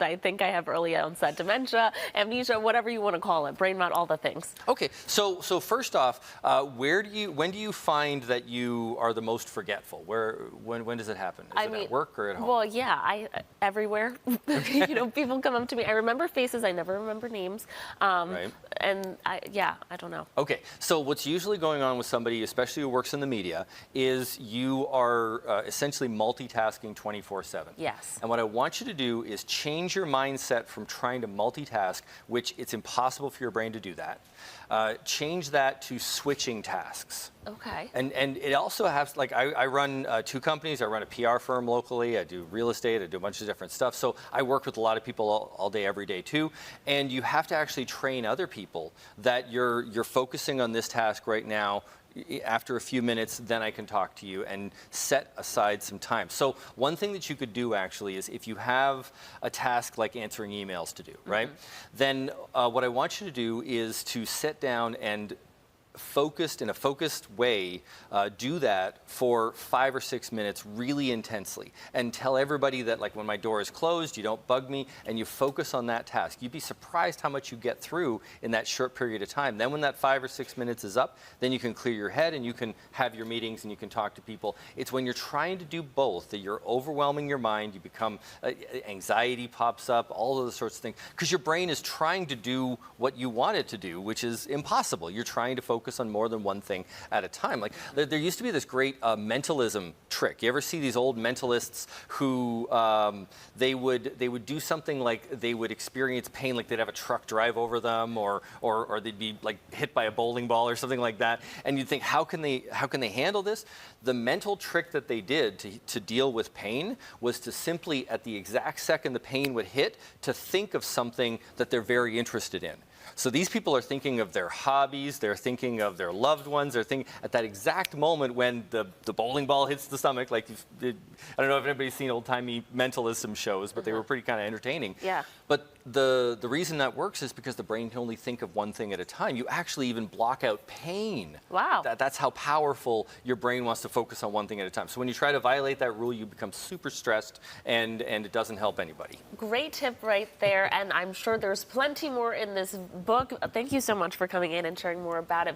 I think I have early onset dementia, amnesia, whatever you want to call it, brain rot, all the things. Okay, so first off, when do you find that you are the most forgetful? When does it happen? Is it at work or at home? Well, yeah, everywhere. You know, people come up to me. I remember faces. I never remember names. Right. And I don't know. Okay, so what's usually going on with somebody, especially who works in the media, is you are essentially multitasking 24/7. Yes. And what I want you to do is change your mindset from trying to multitask, which it's impossible for your brain to do that. Change that to switching tasks. Okay. And it also has, like, I run 2 companies. I run a PR firm locally. I do real estate. I do a bunch of different stuff. So I work with a lot of people all day, every day too. And you have to actually train other people that you're focusing on this task right now. After a few minutes, then I can talk to you, and set aside some time. So one thing that you could do actually is, if you have a task like answering emails to do, right? Then what I want you to do is to sit down and in a focused way, do that for 5 or 6 minutes really intensely, and tell everybody that, like, when my door is closed, you don't bug me, and you focus on that task. You'd be surprised how much you get through in that short period of time. Then when that 5 or 6 minutes is up, then you can clear your head and you can have your meetings and you can talk to people. It's when you're trying to do both that you're overwhelming your mind. You become, anxiety pops up, all of those sorts of things, because your brain is trying to do what you want it to do, which is impossible. You're trying to focus on more than one thing at a time. Like, there used to be this great mentalism trick. You ever see these old mentalists who they would do something like, they would experience pain, like they'd have a truck drive over them, or they'd be like hit by a bowling ball or something like that. And you'd think, how can they handle this? The mental trick that they did to deal with pain was to simply, at the exact second the pain would hit, to think of something that they're very interested in. So these people are thinking of their hobbies, they're thinking of their loved ones, they're thinking at that exact moment when the bowling ball hits the stomach. Like, I don't know if anybody's seen old-timey mentalism shows, but they were pretty kind of entertaining. Yeah. But the reason that works is because the brain can only think of one thing at a time. You actually even block out pain. Wow. That's how powerful your brain wants to focus on one thing at a time. So when you try to violate that rule, you become super stressed, and it doesn't help anybody. Great tip right there, and I'm sure there's plenty more in this book. Thank you so much for coming in and sharing more about it.